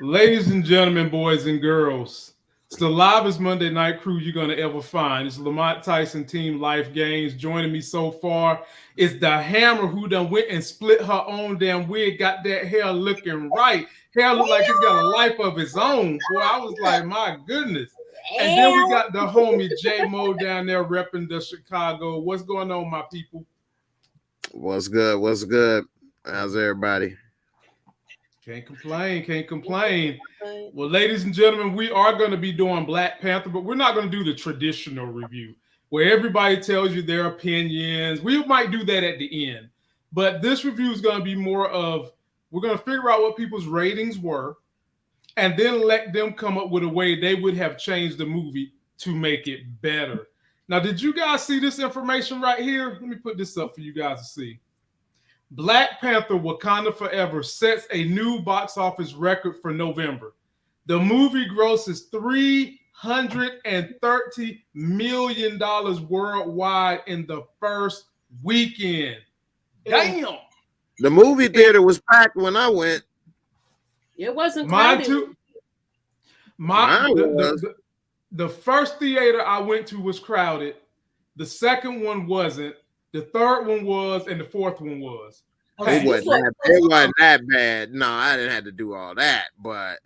Ladies and gentlemen, boys and girls, it's the livest Monday night crew you're going to ever find. It's Lamont Tyson Team Life Games. Joining me so far is the Hammer who done went and split her own damn wig, got that hair looking right. Hair look like it's got a life of its own. Boy, I was like, my goodness. And then we got the homie J Mo down there repping the Chicago. What's going on, my people? What's good? What's good? How's everybody? Can't complain, can't complain. Well, ladies and gentlemen, we are going to be doing Black Panther, but we're not going to do the traditional review where everybody tells you their opinions. We might do that at the end. But this review is going to be more of we're going to figure out what people's ratings were and then let them come up with a way they would have changed the movie to make it better. Now, did you guys see this information right here? Let me put this up for you guys to see. Black Panther Wakanda Forever sets a new box office record for November. The movie grosses $330 million worldwide in the first weekend. Damn. The movie theater was packed when I went. It wasn't Mine crowded. too. The first theater I went to was crowded. The second one wasn't. The third one was, and the fourth one was. It wasn't that bad. No, I didn't have to do all that. But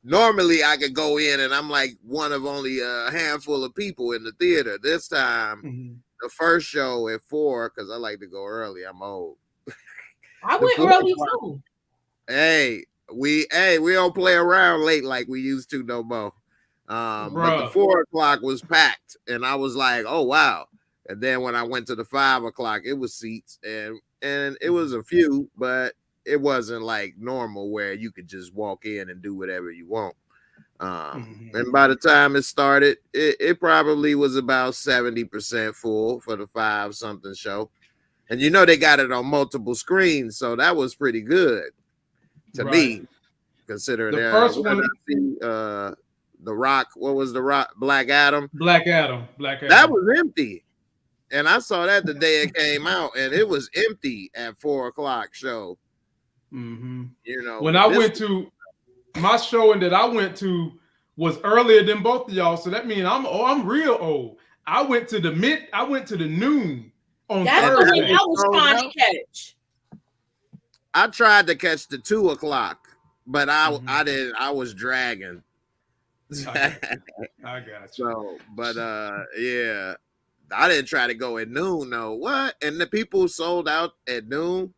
normally I could go in and I'm like one of only a handful of people in the theater. This time, the first show at 4, because I like to go early. I'm old. I went early too. Hey, we don't play around late like we used to no more. But the 4 o'clock was packed, and I was like, oh wow. And then when I went to the 5 o'clock, it was seats, and it was a few, but it wasn't like normal where you could just walk in and do whatever you want. And by the time it started, it probably was about 70% full for the 5-something show. And you know they got it on multiple screens, so that was pretty good to me, considering the first one. The Rock, what was the Rock? Black Adam. That was empty. And I saw that the day it came out, and it was empty at 4 o'clock show. You know, when I went to my showing that I went to was earlier than both of y'all, so that means I'm real old. I went to the noon on Thursday. I was trying to catch. I tried to catch the 2 o'clock, but I didn't. I was dragging. I got you. So, but yeah. I didn't try to go at noon, no. What? And the people sold out at noon?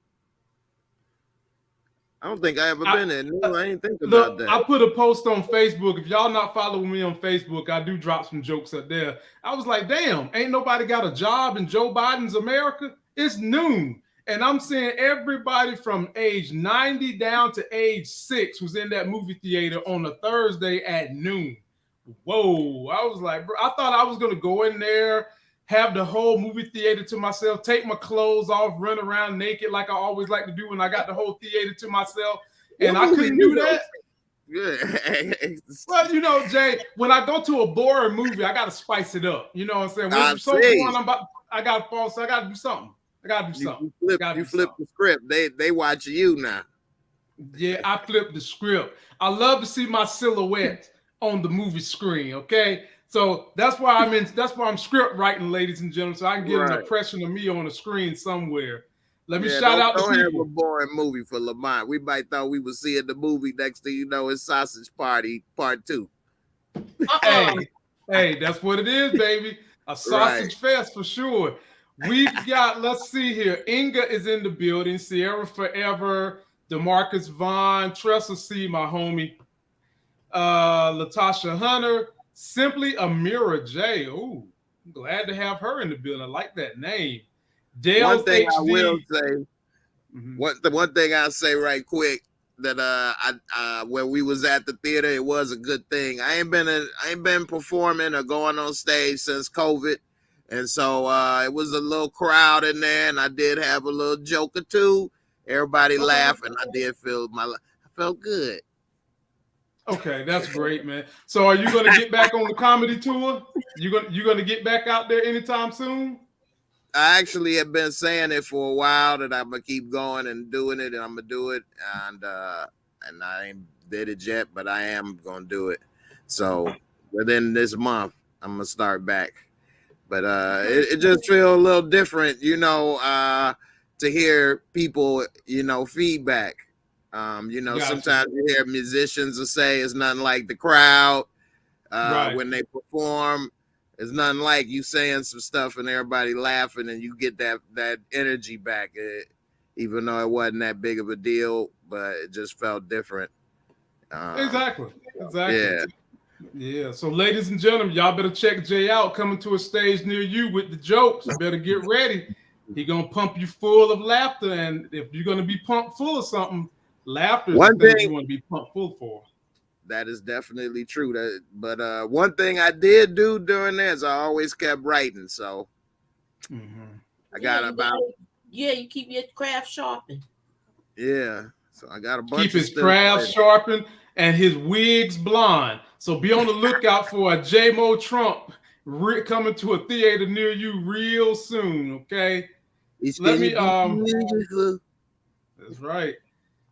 I don't think I ever been at noon. I didn't think about that. I put a post on Facebook. If y'all not following me on Facebook, I do drop some jokes up there. I was like, damn, ain't nobody got a job in Joe Biden's America? It's noon. And I'm seeing everybody from age 90 down to age 6 was in that movie theater on a Thursday at noon. Whoa. I was like, bro, I thought I was going to go in there, have the whole movie theater to myself, take my clothes off, run around naked like I always like to do when I got the whole theater to myself. And I couldn't do that. Good. Well, you know, Jay, when I go to a boring movie, I got to spice it up. You know what I'm saying? When it's so boring, I got to fall, so I got to do something. You flip the script. They watch you now. Yeah, I flipped the script. I love to see my silhouette on the movie screen, okay? So that's why I'm script writing, ladies and gentlemen, so I can get an impression of me on the screen somewhere. Let me shout out to people. Don't have a boring movie for Lamont. We might thought we were seeing the movie. Next thing you know, it's Sausage Party Part 2. Hey, that's what it is, baby. A sausage fest for sure. We've got, let's see here. Inga is in the building. Sierra Forever, DeMarcus Vaughn, Tressa C, my homie. Latasha Hunter. Simply Amira J. Ooh, I'm glad to have her in the building. I like that name. Dale's one thing HD. I will say, one thing I'll say right quick that when we was at the theater, it was a good thing. I ain't been performing or going on stage since COVID, and so it was a little crowd in there, and I did have a little joke or two. Everybody laughed, and I felt good. Okay, that's great, man. So are you going to get back on the comedy tour? You going to get back out there anytime soon? I actually have been saying it for a while that I'm gonna keep going and doing it, and I'm gonna do it, and I ain't did it yet, but I am gonna do it. So within this month, I'm gonna start back. But it just feels a little different, to hear people, feedback. Sometimes you hear musicians will say it's nothing like the crowd when they perform. It's nothing like you saying some stuff and everybody laughing and you get that energy back. Even though it wasn't that big of a deal, but it just felt different. Exactly. Yeah. Yeah. So, ladies and gentlemen, y'all better check Jay out. Coming to a stage near you with the jokes. You better get ready. He gonna pump you full of laughter, and if you're gonna be pumped full of something, laughter is the thing you want to be pumped full for. That is definitely true. But one thing I did do during this, I always kept writing. So I got you keep your craft sharpened. Yeah. So I got a bunch. Keep his craft sharpened and his wigs blonde. So be on the lookout for a J-Mo Trump coming to a theater near you real soon. Okay. Let me That's right.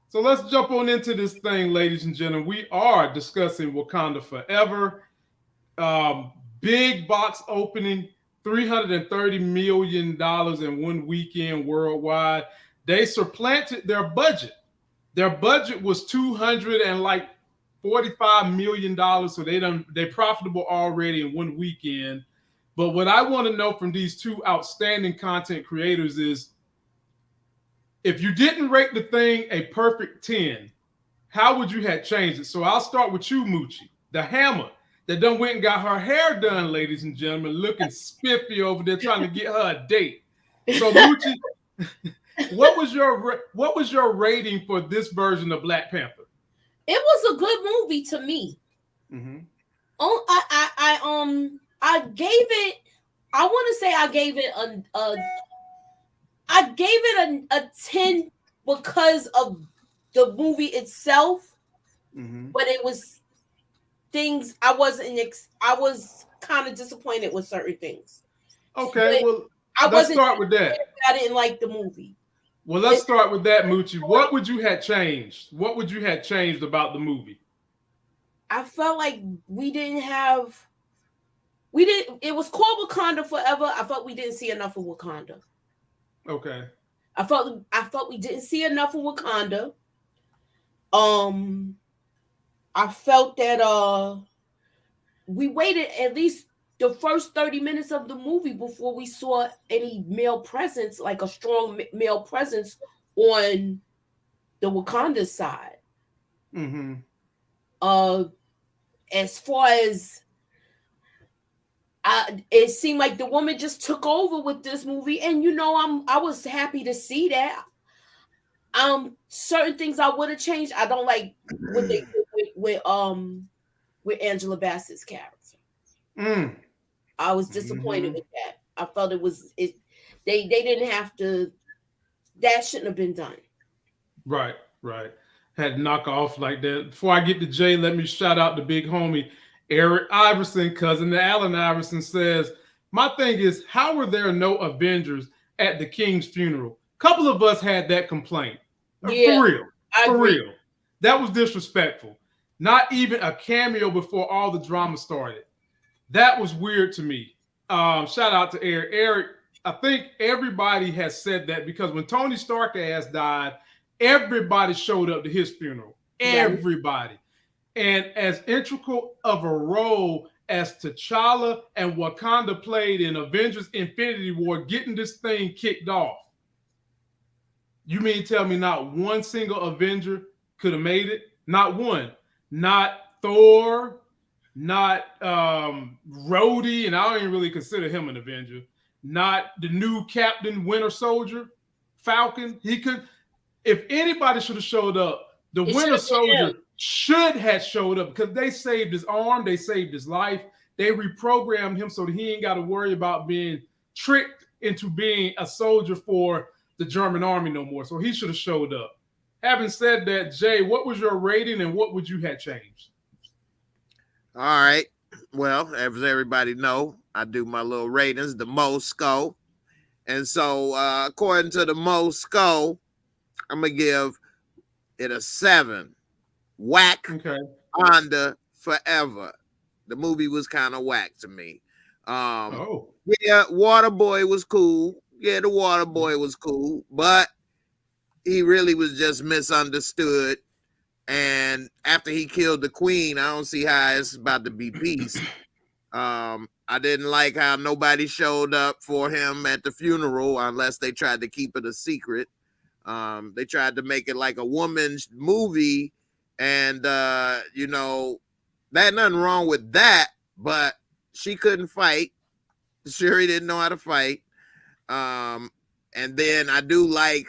So let's jump on into this thing, ladies and gentlemen. We are discussing Wakanda Forever. Big box opening, $330 million in one weekend worldwide. They supplanted their budget. Their budget was $245 million, so they're profitable already in one weekend. But what I want to know from these two outstanding content creators is, if you didn't rate the thing a perfect 10, how would you have changed it? So I'll start with you, Moochie, the hammer that done went and got her hair done, ladies and gentlemen, looking spiffy over there trying to get her a date. So Moochie, what was your rating for this version of Black Panther? It was a good movie to me. I gave it. I want to say I gave it a 10 because of the movie itself, but it was things I was kind of disappointed with certain things. Okay, but let's start with that. I didn't like the movie. Well, let's start with that, Moochie. What would you have changed? What would you have changed about the movie? I felt like it was called Wakanda Forever. I felt we didn't see enough of Wakanda. Okay. I felt we didn't see enough of Wakanda. I felt that we waited at least the first 30 minutes of the movie before we saw any male presence, like a strong male presence on the Wakanda side. As far as it seemed like the woman just took over with this movie, and I was happy to see that. Certain things I would have changed. I don't like what they did with Angela Bassett's character. I was disappointed with that. I felt they didn't have to. That shouldn't have been done. Right. Had to knock off like that. Before I get to Jay, let me shout out the big homie Eric Iverson, cousin to Allen Iverson, says, my thing is, how were there no Avengers at the King's funeral? A couple of us had that complaint. Yeah, for real. That was disrespectful. Not even a cameo before all the drama started. That was weird to me. Shout out to Eric. Eric, I think everybody has said that, because when Tony Stark ass died, everybody showed up to his funeral. Everybody. And as integral of a role as T'Challa and Wakanda played in Avengers Infinity War, getting this thing kicked off, you mean tell me not one single Avenger could have made it? Not one. Not Thor, not Rhodey, and I don't even really consider him an Avenger. Not the new Captain Winter Soldier, Falcon. He could, if anybody should have showed up, the Winter Soldier should have showed up, because they saved his arm, they saved his life, they reprogrammed him so that he ain't got to worry about being tricked into being a soldier for the German army no more. So he should have showed up. Having said that, Jay, what was your rating and what would you have changed? All right. Well, as everybody know, I do my little ratings, the Mosco. And so according to the Mosco, I'm going to give it a 7. Whack. Wakanda Forever. The movie was kind of whack to me. Yeah, Waterboy was cool. Yeah, the Waterboy was cool, but he really was just misunderstood. And after he killed the queen, I don't see how it's about to be peace. I didn't like how nobody showed up for him at the funeral unless they tried to keep it a secret. They tried to make it like a woman's movie, and you know, there's nothing wrong with that, but she couldn't fight. Shuri didn't know how to fight. And then I do like,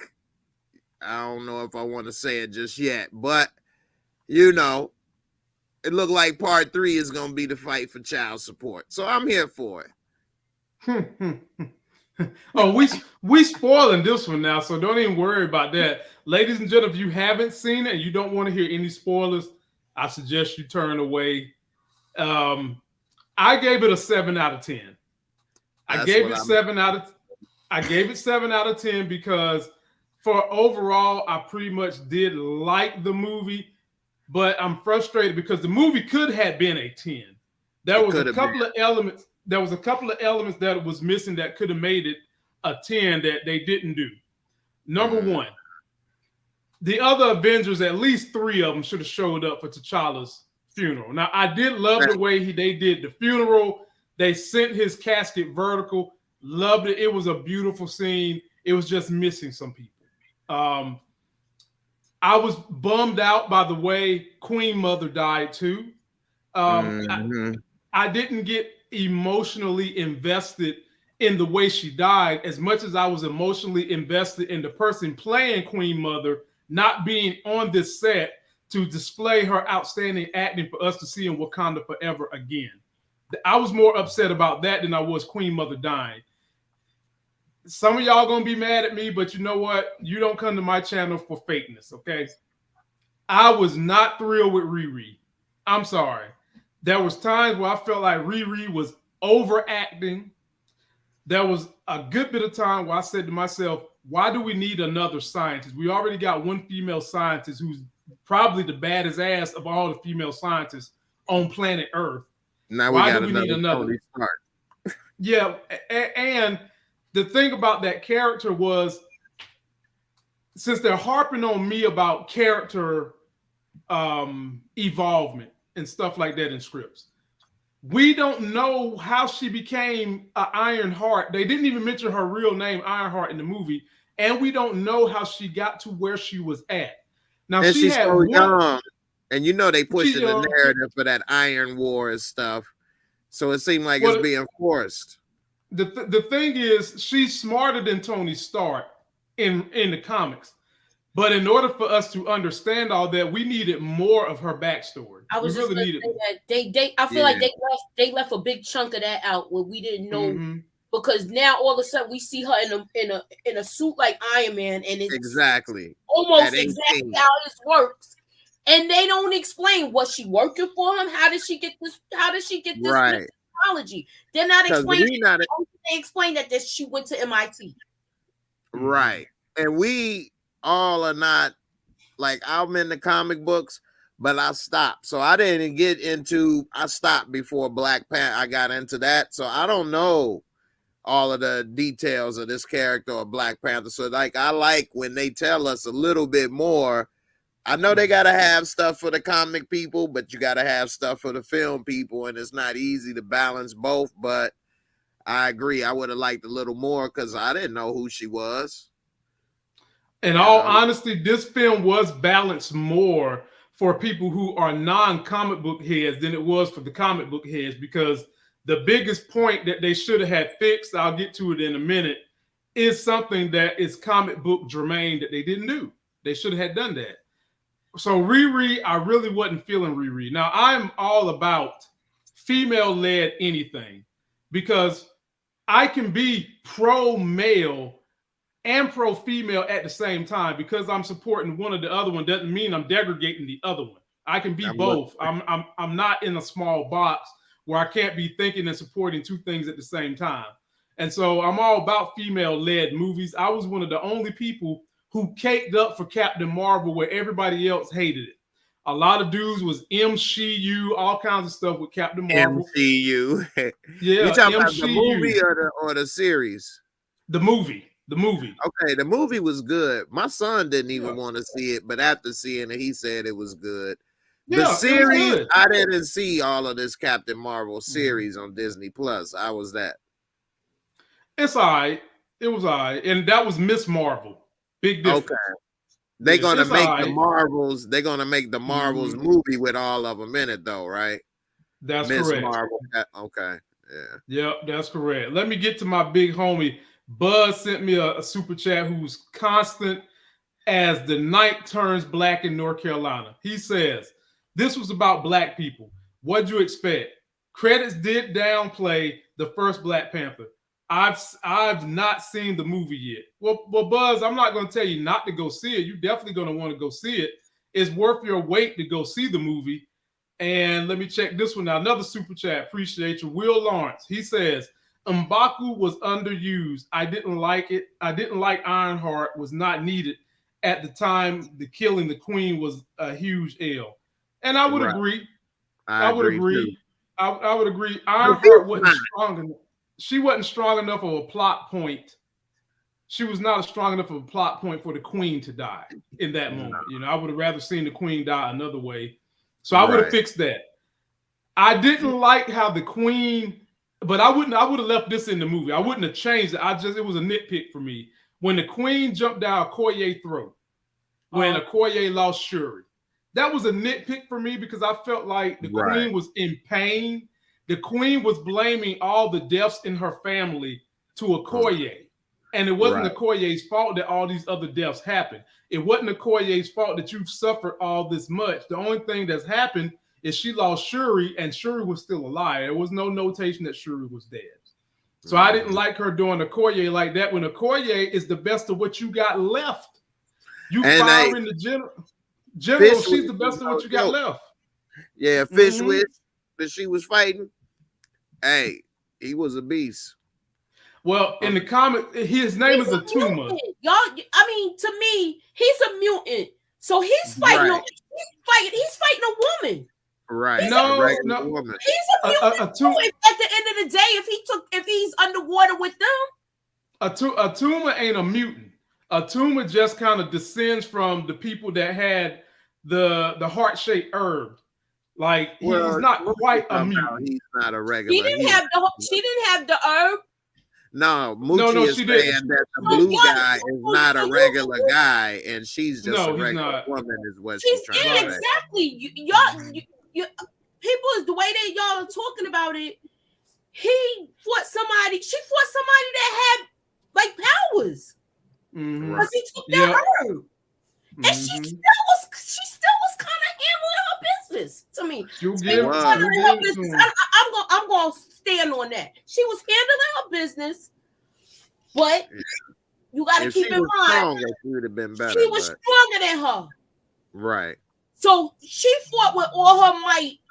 I don't know if I want to say it just yet, but you know, it looked like part 3 is going to be the fight for child support. So I'm here for it. Oh, we spoiling this one now, so don't even worry about that. Ladies and gentlemen, if you haven't seen it and you don't want to hear any spoilers, I suggest you turn away. I gave it a 7 out of 10. I gave it 7 out of 10 because for overall, I pretty much did like the movie, but I'm frustrated because the movie could have been a 10. There was a couple of elements that was missing that could have made it a 10 that they didn't do. Number one, the other Avengers, at least 3 of them should have showed up for T'Challa's funeral. Now, I did love the way they did the funeral. They sent his casket vertical. Loved it. It was a beautiful scene. It was just missing some people. I was bummed out by the way Queen Mother died too. I didn't get emotionally invested in the way she died as much as I was emotionally invested in the person playing Queen Mother not being on this set to display her outstanding acting for us to see in Wakanda Forever again. I was more upset about that than I was Queen Mother dying. Some of y'all gonna be mad at me, but you know what? You don't come to my channel for fakeness, okay? I was not thrilled with Riri. I'm sorry. There was times where I felt like Riri was overacting. There was a good bit of time where I said to myself, why do we need another scientist? We already got one female scientist who's probably the baddest ass of all the female scientists on planet Earth. Now why do we need another? Yeah, and the thing about that character was, since they're harping on me about character evolvement and stuff like that in scripts, we don't know how she became an Ironheart. They didn't even mention her real name, Ironheart, in the movie, and we don't know how she got to where she was at. Now, and she's so young, and you know they pushing the narrative for that Iron War stuff, so it seemed like it's being forced. The thing is, she's smarter than Tony Stark in the comics. But in order for us to understand all that, we needed more of her backstory. I was just really that I feel like they left a big chunk of that out where we didn't know, because now all of a sudden we see her in a suit like Iron Man, and it's almost exactly how this works. And they don't explain, was she working for him? How did she get this? Right. Technology? They're not explaining. They explain that she went to MIT. Right, and we all are not like, I'm in the comic books, but I stopped. So I didn't get into, I stopped before Black Panther. I got into that. So I don't know all of the details of this character or Black Panther. So like, I like when they tell us a little bit more. I know they got to have stuff for the comic people, but you got to have stuff for the film people. And it's not easy to balance both, but I agree. I would have liked a little more because I didn't know who she was. In all honesty, this film was balanced more for people who are non-comic book heads than it was for the comic book heads, because the biggest point that they should have had fixed, I'll get to it in a minute, is something that is comic book germane that they didn't do. They should have had done that. So Riri, I really wasn't feeling Riri. Now, I'm all about female-led anything, because I can be pro-male and pro-female at the same time. Because I'm supporting one or the other one doesn't mean I'm degrading the other one. I can be both. I'm not in a small box where I can't be thinking and supporting two things at the same time. And so I'm all about female-led movies. I was one of the only people who caked up for Captain Marvel where everybody else hated it. A lot of dudes was MCU, all kinds of stuff with Captain Marvel. MCU. Yeah, you talking MCU. about the movie or the series? The movie. Okay, the movie was good. My son didn't even want to see it, but after seeing it, he said it was good. The series, I didn't see all of this Captain Marvel series on Disney Plus. How was that? It's all right. It was all right. And that was Miss Marvel. Big difference. Okay. They're gonna make the Marvels. They're gonna make the Marvels movie with all of them in it, though, right? That's correct. Marvel. Okay. Yeah. Yep, that's correct. Let me get to my big homie. Buzz sent me a super chat who's constant as the night turns black in North Carolina. He says, this was about black people. What'd you expect? Credits did downplay the first Black Panther. I've not seen the movie yet. Well, Buzz, I'm not going to tell you not to go see it. You're definitely going to want to go see it. It's worth your wait to go see the movie. And let me check this one out. Another super chat. Appreciate you. Will Lawrence. He says, M'Baku was underused. I didn't like it. I didn't like Ironheart. Was not needed at the time. The killing the queen was a huge L. And I would agree. I would agree. I would agree. Ironheart wasn't strong enough. She wasn't strong enough of a plot point. She was not a strong enough of a plot point for the queen to die in that moment. You know, I would have rather seen the queen die another way. So I would have fixed that. I didn't like how the queen, but I would have left this in the movie. I wouldn't have changed it. It was a nitpick for me. When the queen jumped down Okoye's throat, when Okoye lost Shuri, that was a nitpick for me because I felt like the queen was in pain. The queen was blaming all the deaths in her family to Okoye. And it wasn't Okoye's fault that all these other deaths happened. It wasn't Okoye's fault that you've suffered all this much. The only thing that's happened is she lost Shuri, and Shuri was still alive. There was no notation that Shuri was dead. So I didn't like her doing Okoye like that when Okoye is the best of what you got left. You firing the general, she's the best of what you got left. Yeah, Fishwick that she was fighting. Hey, he was a beast. Well, in the comic, his name is Atuma. Y'all, I mean, to me, he's a mutant. So he's fighting. He's fighting a woman. Right. He's a woman. He's a mutant. At the end of the day, if he's underwater with them, Atuma ain't a mutant. Atuma just kind of descends from the people that had the heart-shaped herb. Like he's not quite a mutant. He's not a regular. She didn't have the herb. No, Moochie is saying that the blue guy is not a regular guy, and she's just a regular woman, is what she's trying to say. Exactly. You people is the way that y'all are talking about it. She fought somebody that had like powers. Because he took that herb. And she still was kind of handling her business to me. I'm gonna stand on that. She was handling her business, but you got to keep in mind she would have been better. She was stronger than her, right? So she fought with all her might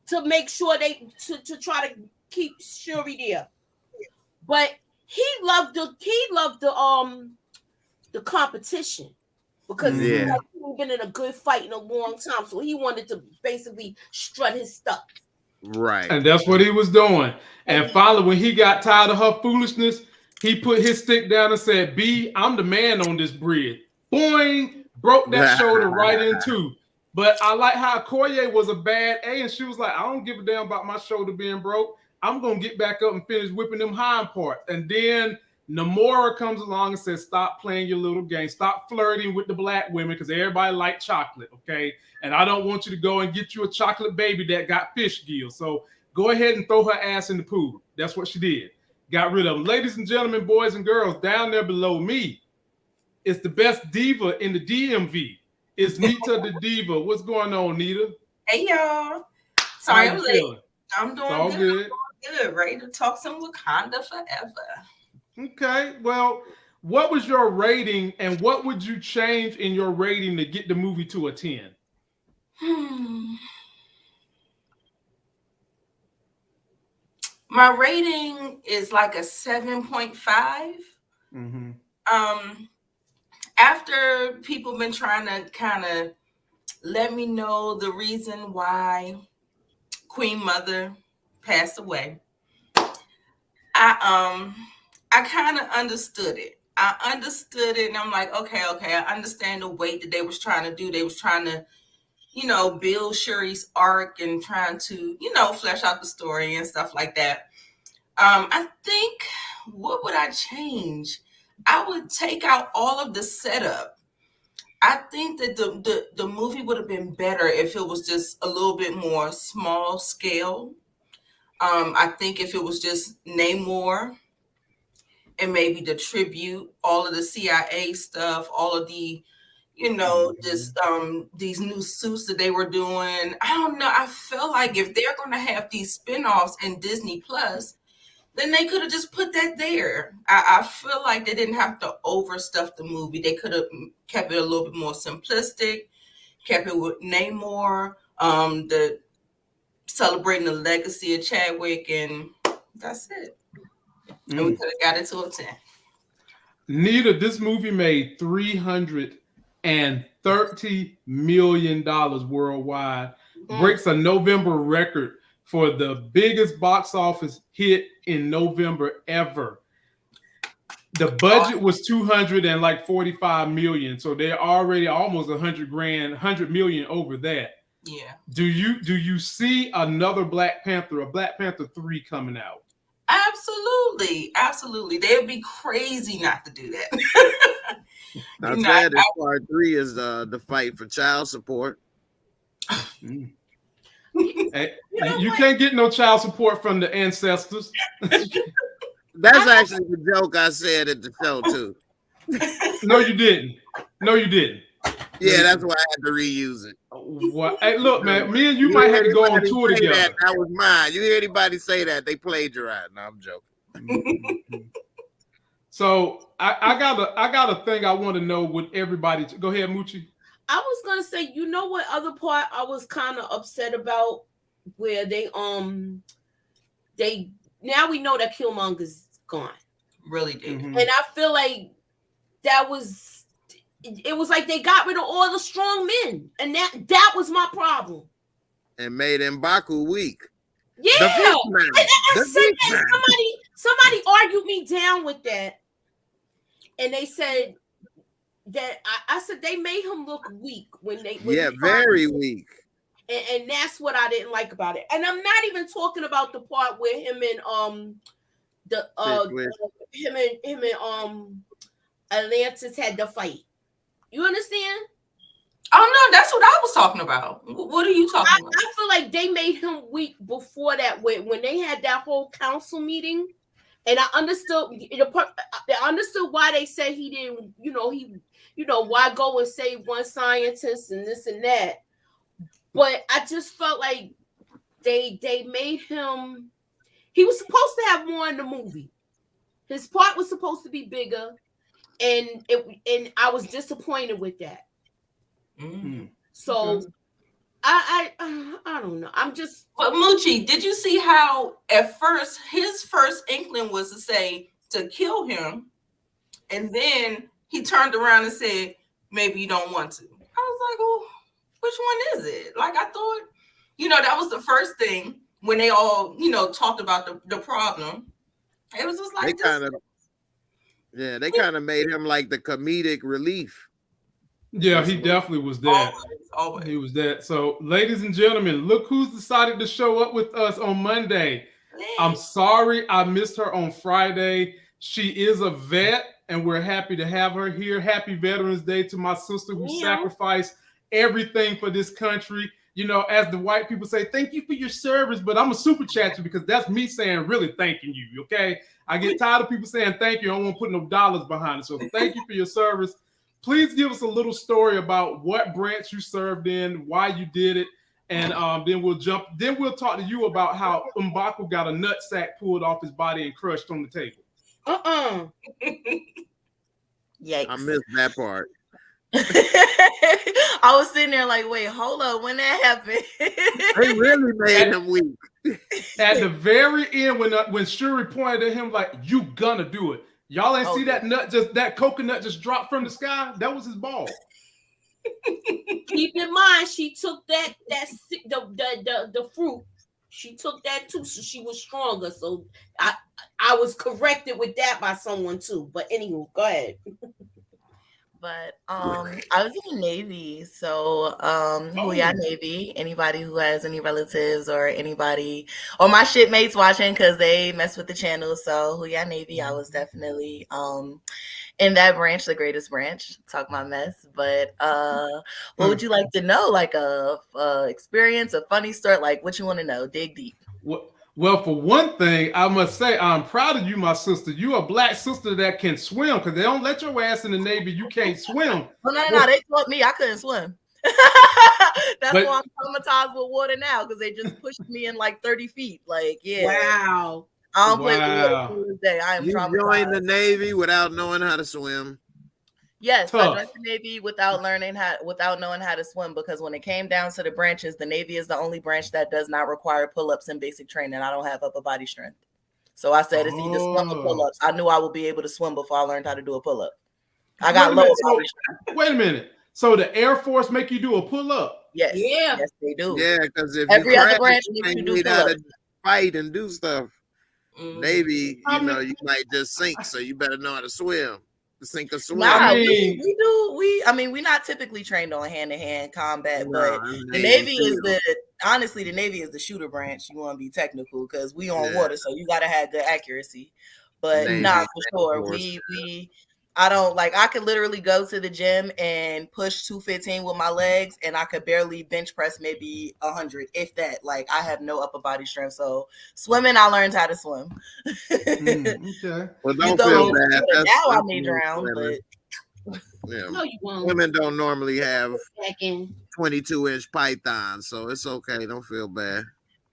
to make sure to try to keep Shuri there. But he loved the competition. Because he hadn't been in a good fight in a long time. So he wanted to basically strut his stuff. Right. And that's what he was doing. And finally, when he got tired of her foolishness, he put his stick down and said, B, I'm the man on this bridge. Boing! Broke that shoulder right in two. But I like how Okoye was a bad A, and she was like, I don't give a damn about my shoulder being broke. I'm going to get back up and finish whipping them hind parts. And then Namora comes along and says, stop playing your little game. Stop flirting with the black women because everybody like chocolate, okay? And I don't want you to go and get you a chocolate baby that got fish gills. So go ahead and throw her ass in the pool. That's what she did. Got rid of them. Ladies and gentlemen, boys and girls, down there below me, it's the best diva in the DMV. It's Nita the Diva. What's going on, Nita? Hey, y'all. Sorry I'm late. I'm doing good. Good. Ready to talk some Wakanda forever. Okay, well, what was your rating and what would you change in your rating to get the movie to a 10? My rating is like a 7.5. After people been trying to kind of let me know the reason why Queen Mother passed away. I kind of understood it. And I'm like, okay, I understand the weight that they was trying to do. They was trying to, build Shuri's arc and trying to, flesh out the story and stuff like that. I think, what would I change? I would take out all of the setup. I think that the movie would have been better if it was just a little bit more small scale. I think if it was just Namor and maybe the tribute, all of the CIA stuff, all of the, just these new suits that they were doing. I don't know. I feel like if they're going to have these spinoffs in Disney Plus, then they could have just put that there. I feel like they didn't have to overstuff the movie. They could have kept it a little bit more simplistic, kept it with Namor, the celebrating the legacy of Chadwick, and that's it. And we could have got it to a 10. Nita, this movie made $330 million worldwide, breaks a November record for the biggest box office hit in November ever. The budget was $245 million, so they're already almost $100 million over that. Yeah. Do you see another Black Panther, a Black Panther 3 coming out? Absolutely. They would be crazy not to do that. I'm glad that part 3 is the fight for child support. Hey, you can't get no child support from the ancestors. That's actually the joke I said at the show too. No, you didn't. Yeah, that's why I had to reuse it. What? Hey, look, man, me and you might have to go on tour together. That was mine. You hear anybody say that, they plagiarized. No, I'm joking. So I got a thing I want to know with everybody. Go ahead, Moochie. I was gonna say, you know what other part I was kind of upset about, where they now we know that Killmonger's gone. Really did. And I feel like it was like they got rid of all the strong men, and that was my problem. And made M'Baku weak. Yeah, somebody argued me down with that, and they said that I said they made him look weak when very weak. And that's what I didn't like about it. And I'm not even talking about the part where him and Atlantis had the fight. You understand? Oh no, that's what I was talking about. What are you talking about? I feel like they made him weak before that, when they had that whole council meeting, and I understood why they said he didn't. Why go and save one scientist and this and that. But I just felt like they made him. He was supposed to have more in the movie. His part was supposed to be bigger, and I was disappointed with that. So I don't know. I'm just. But Moochie, did you see how at first his first inkling was to kill him, and then he turned around and said, "Maybe you don't want to." I was like, "Oh, which one is it?" Like I thought, that was the first thing when they all, talked about the problem. It was just like they kind of made him like the comedic relief. Yeah, he definitely was that. Always. He was that. So, ladies and gentlemen, look who's decided to show up with us on Monday. I'm sorry I missed her on Friday. She is a vet, and we're happy to have her here. Happy Veterans Day to my sister who sacrificed everything for this country. As the white people say, thank you for your service, but I'm a super chat you because that's me saying really thanking you, okay? I get tired of people saying thank you. I don't want to put no dollars behind it. So thank you for your service. Please give us a little story about what branch you served in, why you did it, and then we'll talk to you about how M'Baku got a nutsack pulled off his body and crushed on the table. Yikes. I missed that part. I was sitting there like, wait, hold up, when that happened? They really made him weak. At the very end, when Shuri pointed at him like, "You gonna do it." Y'all ain't see that coconut just dropped from the sky? That was his ball. Keep in mind, she took the fruit. She took that too, so she was stronger. So I was corrected with that by someone too. But anywho, go ahead. But I was in the Navy, so who y'all Navy? Anybody who has any relatives or anybody or my shipmates watching because they mess with the channel. So who y'all Navy? I was definitely in that branch, the greatest branch. Talk my mess. But what would you like to know? Like a experience, a funny story, like what you want to know? Dig deep. Well, for one thing, I must say I'm proud of you, my sister. You a black sister that can swim because they don't let your ass in the Navy. You can't swim. Well, no. They taught me I couldn't swim. That's why I'm traumatized with water now because they just pushed me in like 30 feet. Like, yeah. Wow. I don't play with water to this day. I am you traumatized. Joined the Navy without knowing how to swim. Yes, I joined the Navy without knowing how to swim because when it came down to the branches, the Navy is the only branch that does not require pull-ups in basic training. I don't have upper body strength. So I said it's either swim or pull-ups. I knew I would be able to swim before I learned how to do a pull-up. I got lower body strength. Wait a minute. So the Air Force make you do a pull-up? Yes. Yeah. Yes, they do. Yeah, because if every you other branch makes you do pull-ups. Fight and do stuff. Navy, you might just sink, so you better know how to swim. Sink or swim. Nah, we do. We're not typically trained on hand-to-hand combat, but the Navy is honestly the Navy is the shooter branch. You want to be technical because we on water, so you gotta have good accuracy. But Navy, for sure, I don't like. I could literally go to the gym and push 215 with my legs, and I could barely bench press maybe 100, if that. Like I have no upper body strength. So swimming, I learned how to swim. Okay. Well, don't feel bad. Now I may drown, but no, you won't. Women don't normally have 22-inch pythons, so it's okay. Don't feel bad.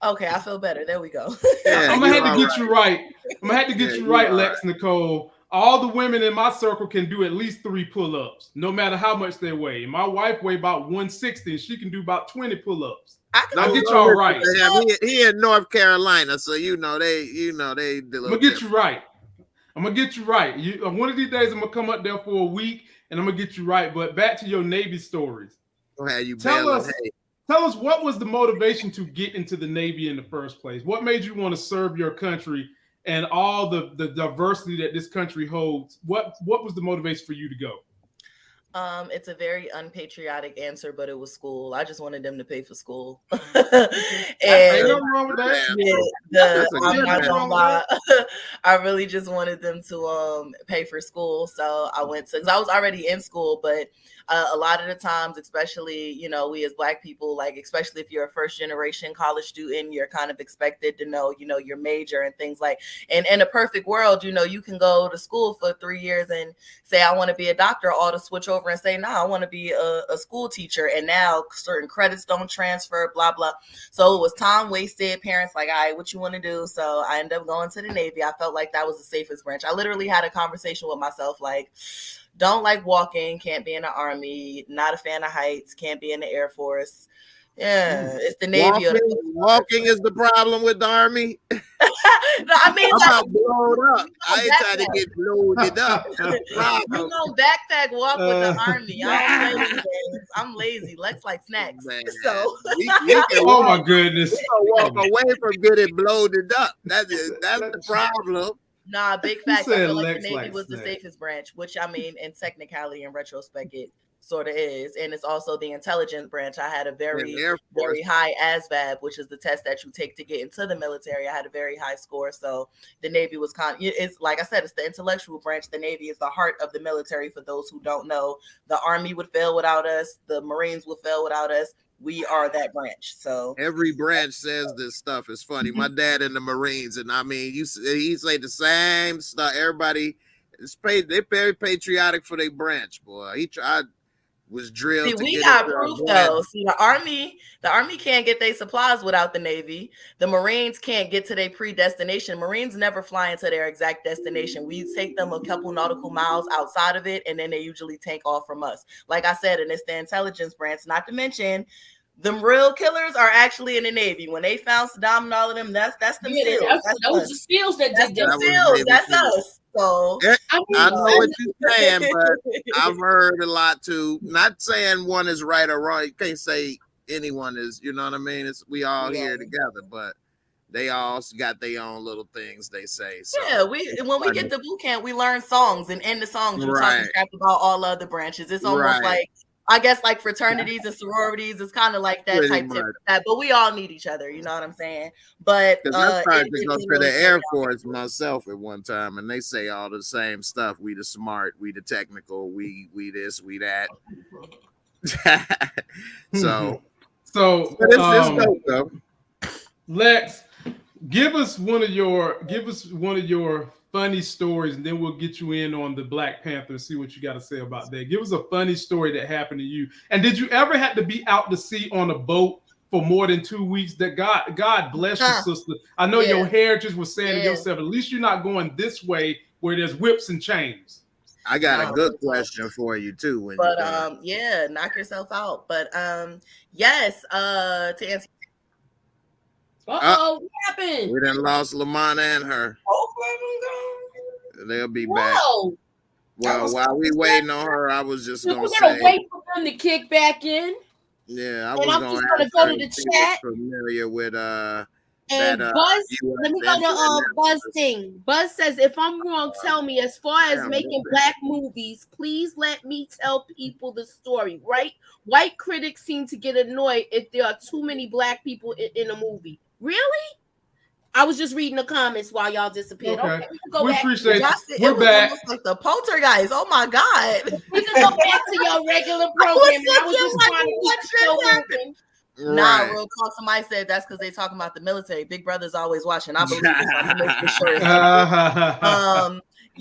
Okay, I feel better. There we go. I'm gonna have to get you right. I'm gonna have to get you right, Lex Nicole. All the women in my circle can do at least 3 pull-ups, no matter how much they weigh. My wife weighs about 160, and she can do about 20 pull-ups. I'll get y'all right. He in North Carolina, so they. I'm gonna get you right. I'm gonna get you right. One of these days, I'm gonna come up there for a week, and I'm gonna get you right. But back to your Navy stories. Tell us what was the motivation to get into the Navy in the first place? What made you want to serve your country? And all the diversity that this country holds, what was the motivation for you to go? It's a very unpatriotic answer, but it was school. I just wanted them to pay for school. And nothing wrong with that. I'm not gonna lie. I really just wanted them to pay for school. So I went to, because I was already in school, but a lot of the times, especially, we as Black people, like, especially if you're a first generation college student, you're kind of expected to know, your major and things like, and in a perfect world, you can go to school for 3 years and say, I want to be a doctor, or to switch over and say, no, I want to be a school teacher. And now certain credits don't transfer, blah, blah. So it was time wasted. Parents like, all right, what you want to do? So I ended up going to the Navy. I felt like that was the safest branch. I literally had a conversation with myself, like, don't like walking, can't be in the Army, not a fan of heights, can't be in the Air Force. Yeah, it's the Navy. Walking is the problem with the Army. No, I mean, I'm blown up. I ain't trying to get loaded up. You know, backpack walk with the Army. I don't play these games. I'm lazy. Lex like snacks. Man, so, oh my goodness, you walk away from getting bloated up. That's the problem. Nah, big fact. I feel like the Navy was the safest branch, which I mean, in technicality, in retrospect, it sort of is. And it's also the intelligence branch. I had a very high ASVAB, which is the test that you take to get into the military. I had a very high score. So the Navy was it's like I said, it's the intellectual branch. The Navy is the heart of the military. For those who don't know, the Army would fail without us. The Marines would fail without us. We are that branch. So every branch says this stuff. It's funny. My dad in the Marines, and I mean, he say the same stuff. Everybody is they're very patriotic for their branch, boy. I was drilled. See, we got proof though. See, the Army can't get their supplies without the Navy. The Marines can't get to their predestination. Marines never fly into their exact destination. We take them a couple nautical miles outside of it, and then they usually take off from us. Like I said, and it's the intelligence branch. Not to mention, them real killers are actually in the Navy. When they found Saddam and all of them, that's them SEALs. Those are SEALs that did them SEAls. That's us. So I know what you're saying, but I've heard a lot too. Not saying one is right or wrong. You can't say anyone is. You know what I mean? We all here together, but they all got their own little things they say. So yeah, when we get to boot camp, we learn songs, and in the songs, you're talking crap about all other branches. It's almost like, I guess, like fraternities and sororities. It's kind of like that type of that, but we all need each other. You know what I'm saying? But I tried to go to the Air Force myself at one time, and they say all the same stuff. We the smart, we the technical, we this, we that. so but it's dope though. Lex, give us one of your funny stories, and then we'll get you in on the Black Panther and see what you got to say about that. Give us a funny story that happened to you. And did you ever have to be out to sea on a boat for more than 2 weeks? That God bless you, sister. I know your heritage was saying to yourself, at least you're not going this way where there's whips and chains. I got a good question for you too. Knock yourself out. But yes, to answer. What happened? We done lost Lamont and her. They'll be back. Well, while we waiting on her, I was just gonna wait for them to kick back in. Yeah, I'm just gonna go to the chat. Familiar with and Buzz, let me go to Buzz thing. Buzz says, if I'm wrong, tell me. As far as making black movies, please let me tell people the story, right? White critics seem to get annoyed if there are too many black people in a movie. Really? I was just reading the comments while y'all disappeared. Okay, we appreciate it. We're back. Like the poltergeist. Oh my God. We can go back to your regular programming. I was just trying to keep the show moving. Nah, real talk. Somebody said that's because they talking about the military. Big Brother's always watching. I believe it's on the make sure.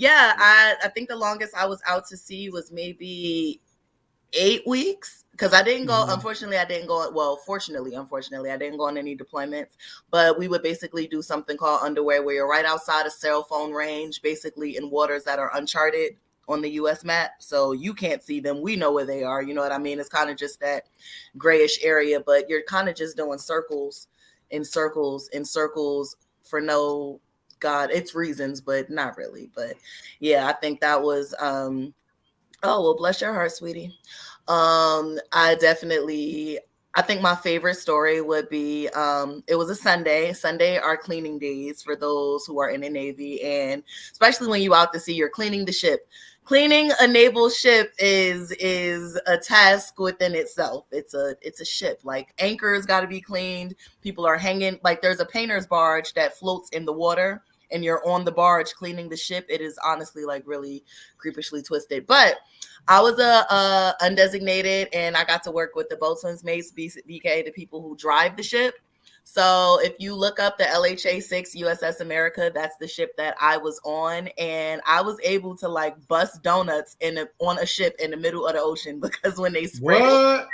I think the longest I was out to sea was maybe 8 weeks. Because I didn't go, unfortunately, I didn't go on any deployments, but we would basically do something called underwear, where you're right outside a cell phone range, basically in waters that are uncharted on the U.S. map. So you can't see them. We know where they are. You know what I mean? It's kind of just that grayish area, but you're kind of just doing circles for no God, it's reasons, but not really. But yeah, I think that was, bless your heart, sweetie. I think my favorite story would be, it was a Sunday. Sunday are cleaning days for those who are in the Navy. And especially when you out to sea, you're cleaning the ship. Cleaning a naval ship is a task within itself. It's a ship. Like, anchors got to be cleaned. People are hanging, like there's a painter's barge that floats in the water and you're on the barge cleaning the ship. It is honestly like really creepishly twisted. But I was a undesignated, and I got to work with the boatswain's mates, BK, the people who drive the ship. So if you look up the LHA-6 USS America, that's the ship that I was on, and I was able to like bust donuts on a ship in the middle of the ocean, because when they sprayed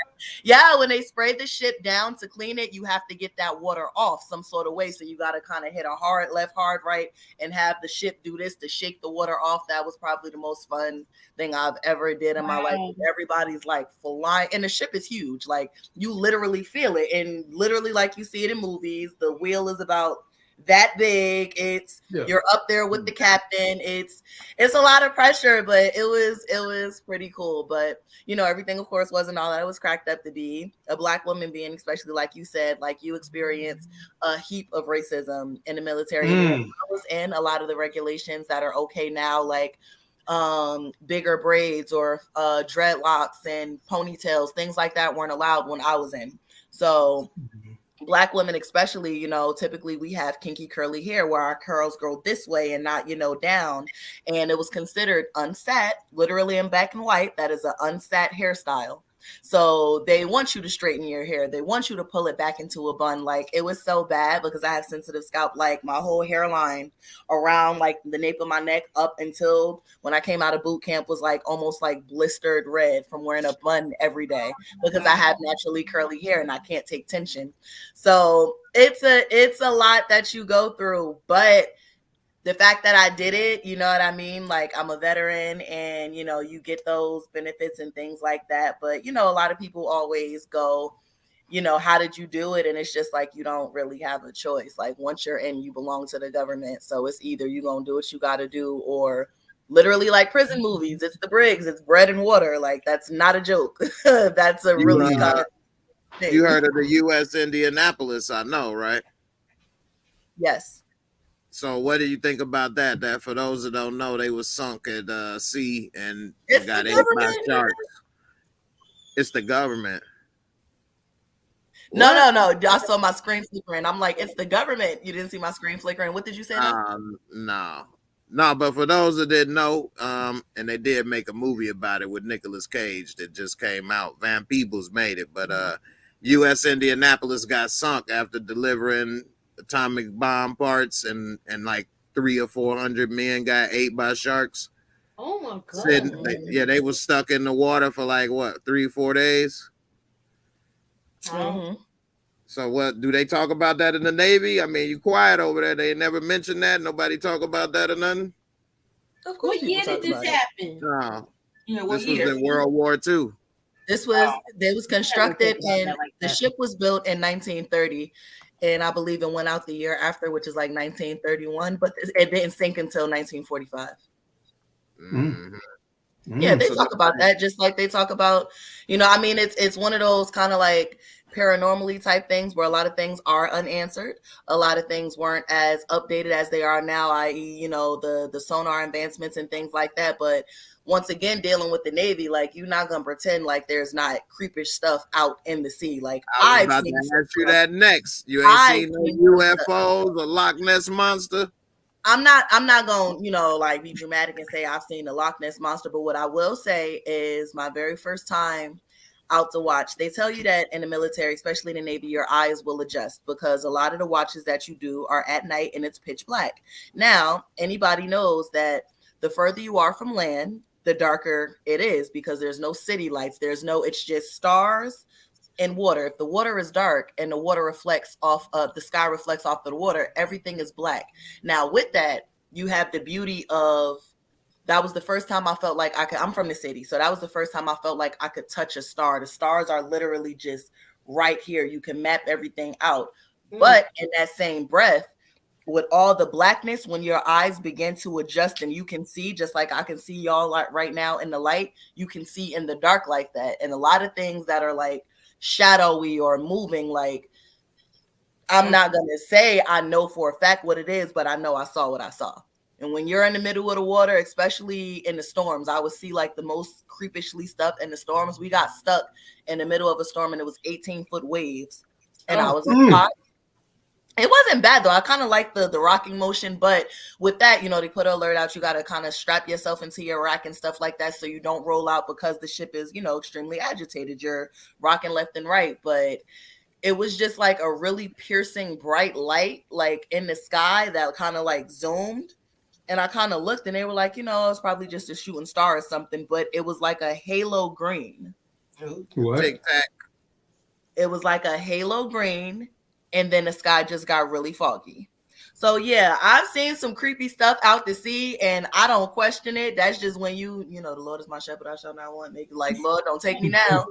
when they sprayed the ship down to clean it, you have to get that water off some sort of way. So you got to kind of hit a hard left, hard right, and have the ship do this to shake the water off. That was probably the most fun thing I've ever did in my life. Everybody's like flying, and the ship is huge. Like, you literally feel it, and literally like you see it in movies, the wheel is about that big. You're up there with the captain. It's a lot of pressure, but it was pretty cool. But you know, everything of course wasn't all that it was cracked up to be. A black woman being, especially like you said, like you experienced a heap of racism in the military. I was in a lot of the regulations that are okay now, like bigger braids or dreadlocks and ponytails, things like that weren't allowed when I was in. So Black women especially, you know, typically we have kinky curly hair where our curls grow this way and not, you know, down. And it was considered unsat, literally in black and white. That is an unsat hairstyle. So they want you to straighten your hair. They want you to pull it back into a bun. Like, it was so bad because I have sensitive scalp. Like, my whole hairline around like the nape of my neck up until when I came out of boot camp was like almost like blistered red from wearing a bun every day because I have naturally curly hair and I can't take tension. So it's a lot that you go through, but the fact that I did it, you know what I mean? Like, I'm a veteran and, you know, you get those benefits and things like that. But, you know, a lot of people always go you know, how did you do it? And it's just like, you don't really have a choice. Like once you're in, you belong to the government. So it's either you gonna do what you got to do, or literally like prison movies. It's the Briggs, it's bread and water. Like that's not a joke. That's a really kind of thing. You heard of the U.S. Indianapolis, I know, right? Yes. So what do you think about that? That for those that don't know, they was sunk at sea and It's got the ate by government. sharks. It's the government. No. I saw my screen flickering. I'm like, it's the government. You didn't see my screen flickering. What did you say? No. But for those that didn't know, and they did make a movie about it with Nicolas Cage that just came out. Van Peebles made it, but U.S. Indianapolis got sunk after delivering atomic bomb parts, and like 300 or 400 men got ate by sharks. Oh my god! They was stuck in the water for like what, 3-4 days. Mm-hmm. So what do they talk about that in the Navy? I mean, you quiet over there. They never mentioned that. Nobody talk about that or nothing. Of course. What year did this happen? No, What this year? was in World War II. This was they was constructed, and the ship was built in 1930, and I believe it went out the year after, which is like 1931, but it didn't sink until 1945. Mm-hmm. Yeah, they talk about that just like they talk about, you know, I mean, it's one of those kind of like paranormally type things where a lot of things are unanswered. A lot of things weren't as updated as they are now, i.e., you know, the sonar advancements and things like that. But once again, dealing with the Navy, like you're not gonna pretend like there's not creepish stuff out in the sea. Like I was about to ask you that next. You ain't seen no UFOs or Loch Ness monster? I'm not gonna, you know, like be dramatic and say I've seen the Loch Ness monster, but what I will say is my very first time out to watch, they tell you that in the military, especially in the Navy, your eyes will adjust because a lot of the watches that you do are at night and it's pitch black. Now, anybody knows that the further you are from land, the darker it is because there's no city lights. It's just stars and water. If the water is dark and the water reflects off of the sky, reflects off of the water, everything is black. Now, with that, you have the beauty of that was the first time I felt like I'm from the city. So that was the first time I felt like I could touch a star. The stars are literally just right here. You can map everything out. But in that same breath, with all the blackness, when your eyes begin to adjust and you can see, just like I can see y'all like right now in the light, you can see in the dark like that. And a lot of things that are like shadowy or moving, like I'm not going to say I know for a fact what it is, but I know I saw what I saw. And when you're in the middle of the water, especially in the storms, I would see like the most creepishly stuff in the storms. We got stuck in the middle of a storm and it was 18-foot waves. And I was like, it wasn't bad though. I kind of like the rocking motion, but with that, you know, they put an alert out. You got to kind of strap yourself into your rack and stuff like that so you don't roll out because the ship is, you know, extremely agitated. You're rocking left and right, but it was just like a really piercing bright light like in the sky that kind of like zoomed. And I kind of looked and they were like, you know, it's probably just a shooting star or something, but it was like a halo green. What? Tic-tac. It was like a halo green, and then the sky just got really foggy. So yeah, I've seen some creepy stuff out to sea, and I don't question it. That's just when you know, the Lord is my shepherd, I shall not want. Make it like, Lord, don't take me now.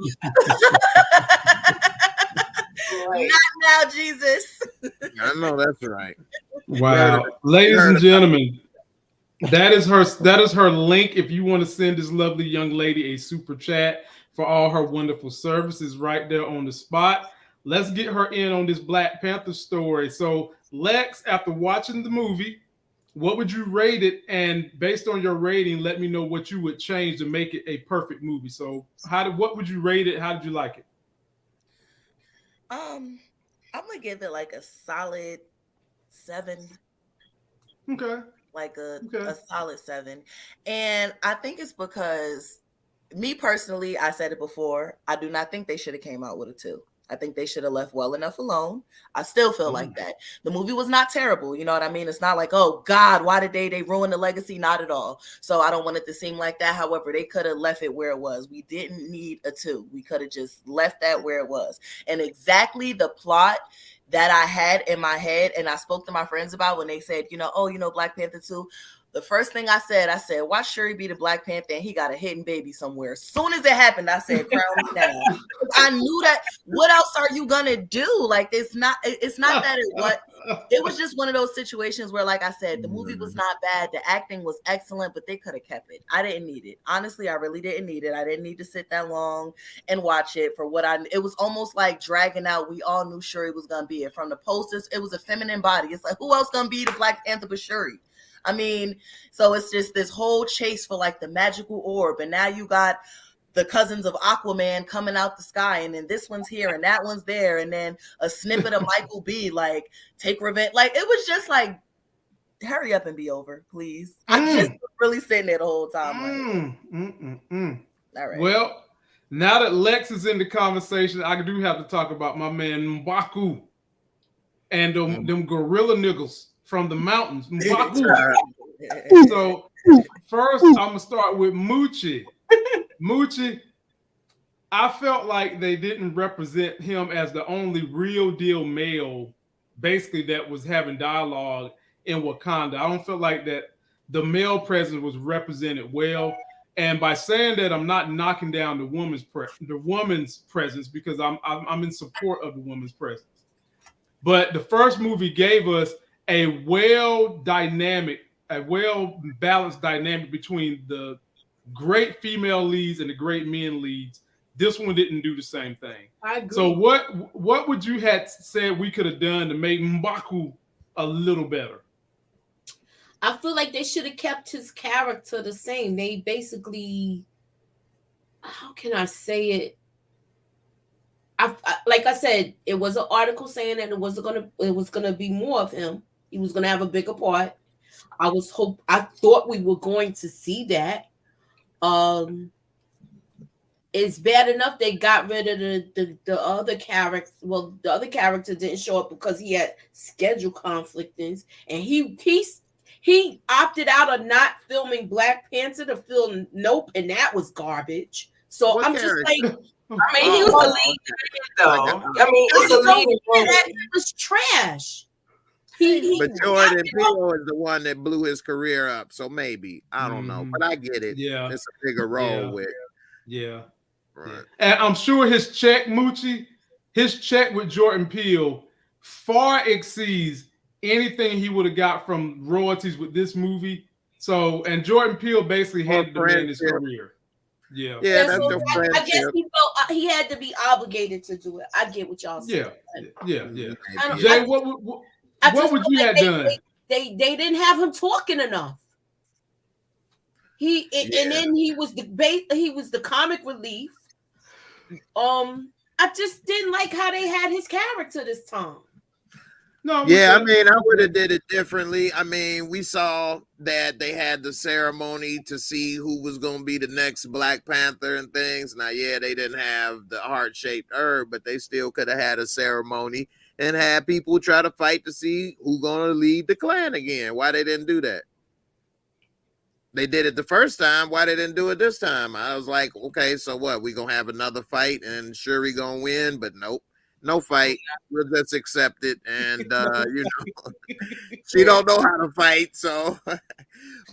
Not now, Jesus. I know that's right. Wow, ladies and gentlemen, that is her link. If you want to send this lovely young lady a super chat for all her wonderful services, right there on the spot. Let's get her in on this Black Panther story. So, Lex, after watching the movie, what would you rate it? And based on your rating, let me know what you would change to make it a perfect movie. So, what would you rate it? How did you like it? I'm gonna give it like a solid 7. Okay. Like a solid 7. And I think it's because me personally, I said it before, I do not think they should have came out with a 2. I think they should have left well enough alone. I still feel like that. The movie was not terrible. You know what I mean? It's not like, oh God, why did they ruin the legacy? Not at all. So I don't want it to seem like that. However, they could have left it where it was. We didn't need a 2. We could have just left that where it was. And exactly the plot that I had in my head and I spoke to my friends about when they said, you know, oh, you know, Black Panther 2, The first thing I said, watch Shuri be the Black Panther and he got a hidden baby somewhere. As soon as it happened, I said, crown me down. I knew that. What else are you gonna do? Like, it's not that it was just one of those situations where, like I said, the movie was not bad. The acting was excellent, but they could have kept it. I didn't need it. Honestly, I really didn't need it. I didn't need to sit that long and watch it for it was almost like dragging out. We all knew Shuri was gonna be it. From the posters, it was a feminine body. It's like, who else gonna be the Black Panther but Shuri? I mean, so it's just this whole chase for like the magical orb. And now you got the cousins of Aquaman coming out the sky. And then this one's here and that one's there. And then a snippet of Michael B. like, take revenge. Like, it was just like, hurry up and be over, please. I just was really sitting there the whole time. All right. Well, now that Lex is in the conversation, I do have to talk about my man M'Baku and them gorilla niggas from the mountains. So first, I'm gonna start with Moochie. Moochie, I felt like they didn't represent him as the only real deal male, basically, that was having dialogue in Wakanda. I don't feel like that the male presence was represented well. And by saying that, I'm not knocking down the woman's presence, because I'm in support of the woman's presence. But the first movie gave us a well-balanced dynamic between the great female leads and the great men leads. This one didn't do the same thing. I agree. So what would you have said we could have done to make M'Baku a little better? I feel like they should have kept his character the same. They basically, how can I say it? Like I said, it was an article saying that it was gonna be more of him. He was gonna have a bigger part. I thought we were going to see that. It's bad enough they got rid of the other character. Well, the other character didn't show up because he had schedule conflicts, and he opted out of not filming Black Panther to film Nope, and that was garbage. So I'm just like, I mean, he was the lead though. I mean, it was a lead. It was trash. But Jordan Peele is the one that blew his career up, so maybe I don't know, but I get it. Yeah, it's a bigger role with. Yeah, right. Yeah. And I'm sure his check with Jordan Peele far exceeds anything he would have got from royalties with this movie. So, and Jordan Peele basically had to demand his career. Yeah, that's so I guess he felt he had to be obligated to do it. I get what y'all saying. Yeah. Jay, what would you have done? They didn't have him talking enough. And then he was the comic relief. I just didn't like how they had his character this time. No, I mean, I would have did it differently. I mean, we saw that they had the ceremony to see who was going to be the next Black Panther and things. Now, they didn't have the heart-shaped herb, but they still could have had a ceremony and had people try to fight to see who's going to lead the clan again. Why they didn't do that? They did it the first time. Why they didn't do it this time? I was like, okay, so what? We going to have another fight and Shuri going to win? But nope. No fight. We'll just accept it. And, she don't know how to fight. So,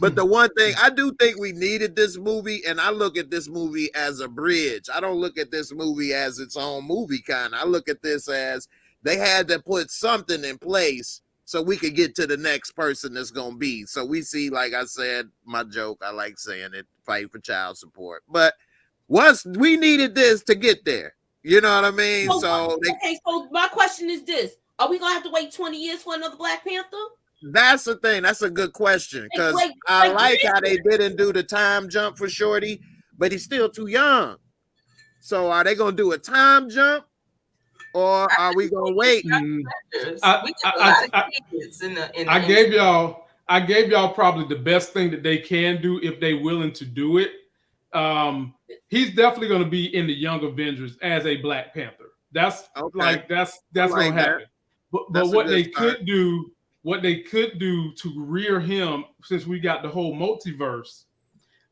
but the one thing, I do think we needed this movie. And I look at this movie as a bridge. I don't look at this movie as its own movie kind of. I look at this as they had to put something in place so we could get to the next person that's going to be. So we see, like I said, my joke, I like saying it, fight for child support. But we needed this to get there. You know what I mean? So my question is this. Are we going to have to wait 20 years for another Black Panther? That's the thing. That's a good question. Because I like how they didn't do the time jump for Shorty, but he's still too young. So are they going to do a time jump? Or are we going to wait? I gave y'all probably the best thing that they can do if they're willing to do it. He's definitely going to be in the Young Avengers as a Black Panther. That's going to happen. But what they could do to rear him, since we got the whole multiverse,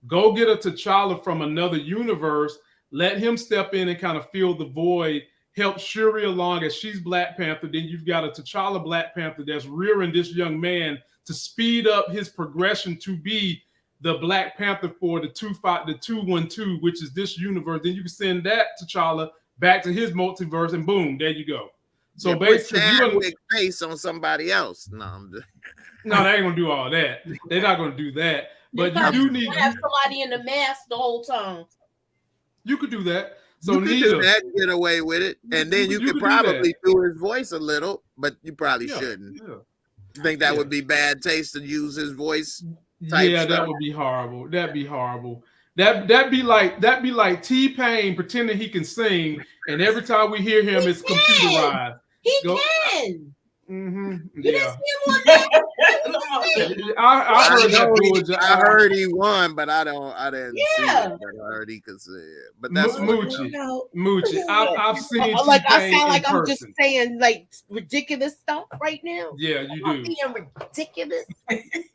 go get a T'Challa from another universe, let him step in and kind of fill the void help Shuri along as she's Black Panther. Then you've got a T'Challa Black Panther that's rearing this young man to speed up his progression to be the Black Panther for the 212, which is this universe. Then you can send that T'Challa back to his multiverse, and boom, there you go. So basically, Chadwick face on somebody else. No, no, they ain't gonna do all that. They're not gonna do that. But you do need to have somebody in the mask the whole time. You could do that. So you could do that and get away with it, and then you could probably do his voice a little, but you probably shouldn't. Yeah. You think that would be bad taste to use his voice? Yeah, that would be horrible. That'd be horrible. That'd be like T-Pain pretending he can sing, and every time we hear him, it's computerized. He can. Mm-hmm. You didn't see him on that? I heard he won, but I didn't see it. But I heard he could say it. But that's Moochie. I've seen like I sound like I'm just saying like ridiculous stuff right now. Yeah, you do. Being ridiculous.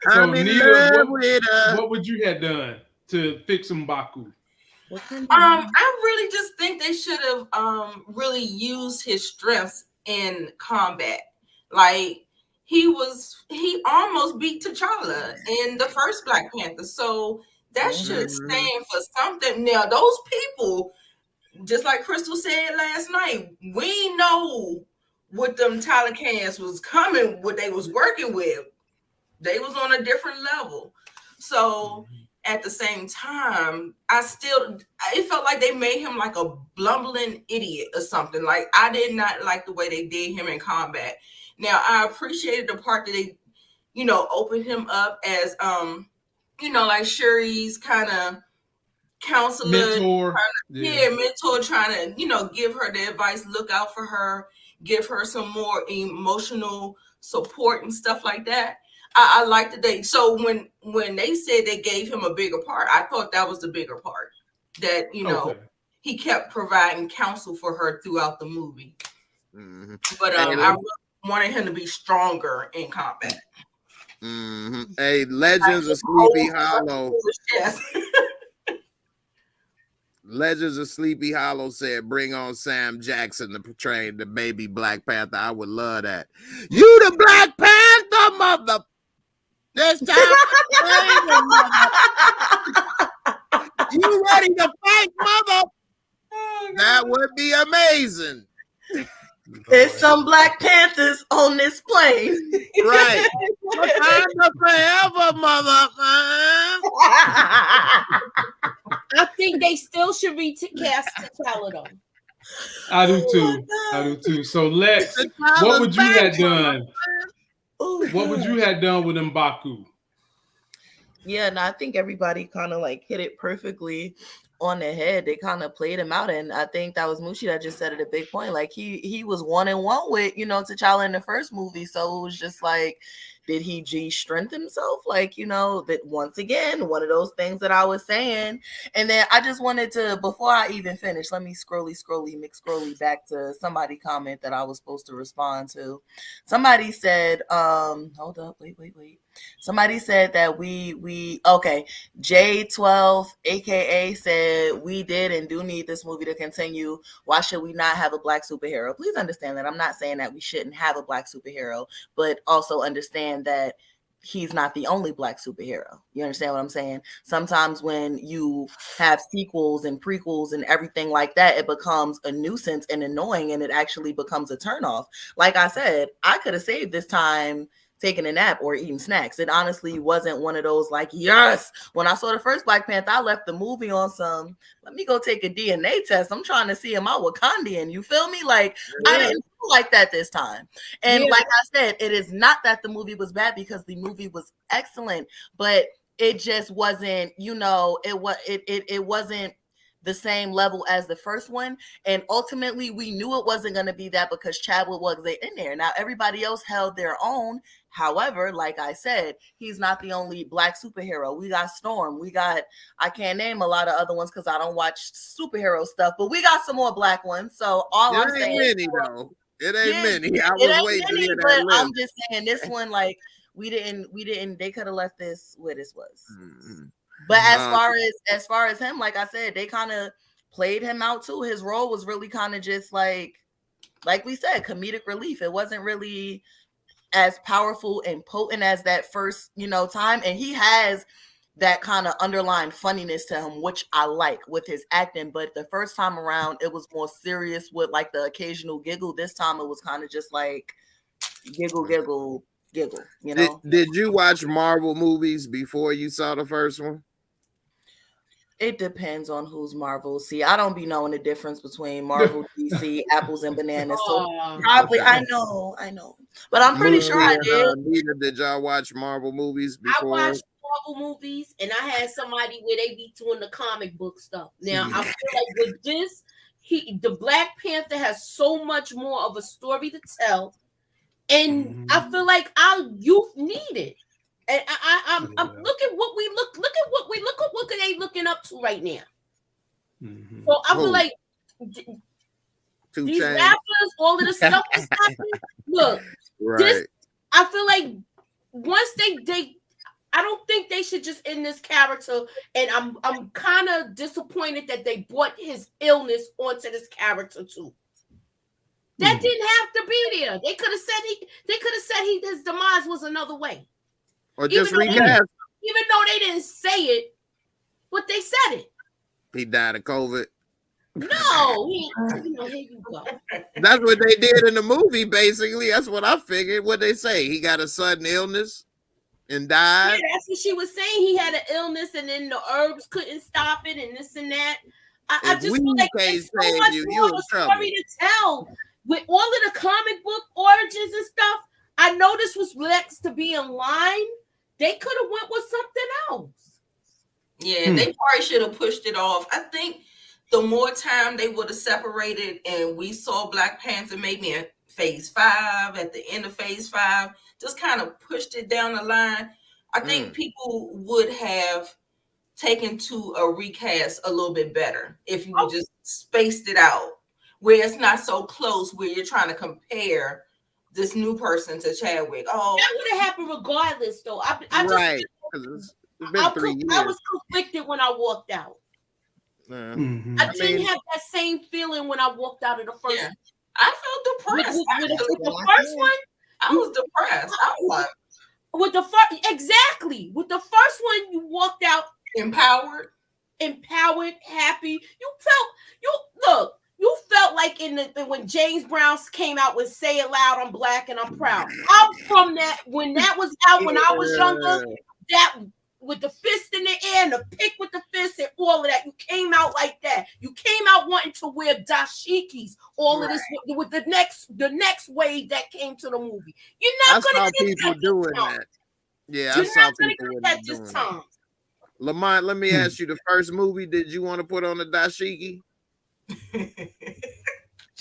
So Nita, what would you have done to fix M'Baku? I really just think they should have really used his strengths in combat. Like he almost beat T'Challa in the first Black Panther. So that should stand for something. Now, those people, just like Crystal said last night, we know what them Talakans was coming, what they was working with. They was on a different level. So at the same time, it felt like they made him like a blumbling idiot or something. Like I did not like the way they did him in combat. Now I appreciated the part that they, opened him up as, like Shuri's kind of counselor, mentor, trying to, give her the advice, look out for her, give her some more emotional support and stuff like that. I liked it. So when they said they gave him a bigger part, I thought that was the bigger part. That he kept providing counsel for her throughout the movie. Mm-hmm. But I really wanted him to be stronger in combat. Mm-hmm. Hey, Legends of Sleepy Hollow. Legends of Sleepy Hollow said, "Bring on Sam Jackson to portray the baby Black Panther." I would love that. You the Black Panther, mother. This time, you ready to fight, mother? That would be amazing. There's some Black Panthers on this plane. Right. Wakanda forever, mother. I think they still should recast T'Challa though. I do too. So Lex, what would you have done? What would you have done with M'Baku? Yeah, I think everybody kind of like hit it perfectly on the head. They kind of played him out, and I think that was Mushi that just said it a big point. Like he was 1-1 with T'Challa in the first movie, so it was just like, did he strengthen himself? Like, that once again, one of those things that I was saying. And then I just wanted to, before I even finish, let me scrolly back to somebody comment that I was supposed to respond to. Somebody said, hold up, wait. Somebody said that J12 aka said we did and do need this movie to continue. Why should we not have a Black superhero? Please understand that I'm not saying that we shouldn't have a Black superhero, but also understand that he's not the only Black superhero. You understand what I'm saying? Sometimes when you have sequels and prequels and everything like that, it becomes a nuisance and annoying, and it actually becomes a turnoff. Like I said, I could have saved this time taking a nap or eating snacks. It honestly wasn't one of those like, yes. When I saw the first Black Panther, I left the movie on some, let me go take a DNA test. I'm trying to see, am I Wakandian? You feel me? Like, I didn't feel like that this time. And like I said, it is not that the movie was bad, because the movie was excellent, but it just wasn't, it wasn't the same level as the first one. And ultimately we knew it wasn't going to be that because Chadwick wasn't in there. Now everybody else held their own. However, like I said, he's not the only Black superhero. We got Storm. I can't name a lot of other ones because I don't watch superhero stuff, but we got some more Black ones. So all I'm saying, many though. It ain't many. I was waiting to hear that list. I'm just saying this one, like we didn't. They could have left this where this was. Mm-hmm. But as far as him, like I said, they kind of played him out too. His role was really kind of just like like we said, comedic relief. It wasn't really as powerful and potent as that first, time. And he has that kind of underlying funniness to him, which I like with his acting. But the first time around, it was more serious with like the occasional giggle. This time it was kind of just like giggle, Did you watch Marvel movies before you saw the first one? It depends on who's Marvel. See, I don't be knowing the difference between Marvel, DC, apples and bananas. So probably I know. But I'm pretty sure I did. Neither did y'all watch Marvel movies before? I watched Marvel movies, and I had somebody where they be doing the comic book stuff. Now I feel like with this, the Black Panther has so much more of a story to tell, and I feel like our youth need it. And I'm look at what they looking up to right now. So I feel like these rappers, all of the stuff is happening. Look, this I feel like once they I don't think they should just end this character, and I'm kind of disappointed that they brought his illness onto this character too. That didn't have to be there. They could have said his demise was another way. Or just recast. Even though they didn't say it, but they said it. He died of COVID. No, here you go. That's what they did in the movie, basically. That's what I figured. What they say? He got a sudden illness and died. Yeah, that's what she was saying. He had an illness, and then the herbs couldn't stop it, and this and that. I just feel like there's so much more of a story to tell. With all of the comic book origins and stuff, I know this was next to be in line. They could have went with something else. Yeah, they probably should have pushed it off. I think the more time they would have separated and we saw Black Panther maybe in phase 5, at the end of phase 5, just kind of pushed it down the line, I think people would have taken to a recast a little bit better if you just spaced it out, where it's not so close, where you're trying to compare this new person to Chadwick. Oh, that would have happened regardless, though. I was conflicted when I walked out. I didn't have that same feeling when I walked out of the first. Yeah. I felt depressed. With the first one, I was depressed. I was like, with the first, exactly. With the first one, you walked out empowered, happy. You felt like when James Brown came out with "Say It Loud, I'm Black and I'm Proud." I'm from that when that was out when I was younger. That with the fist in the air and the pick with the fist and all of that, you came out like that. You came out wanting to wear dashikis. All of this with the next wave that came to the movie. You're not going to get people doing that. Yeah, I saw people doing this time. Lamont, let me ask you: the first movie, did you want to put on the dashiki?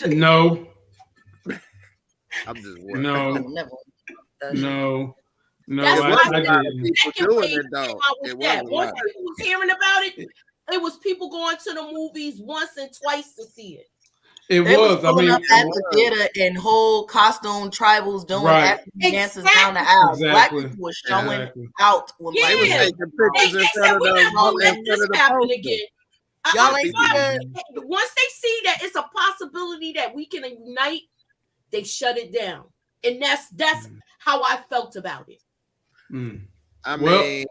No. I'm just wondering. No. That's I didn't. People doing it though. Once people was hearing about it, it was people going to the movies once and twice to see it. It was. I mean, at the theater in whole costume tribals doing African dances down the aisle. Black people were showing out when they were taking pictures in front of the again. Y'all ain't once they see that it's a possibility that we can unite, they shut it down, and that's how I felt about it. I mean,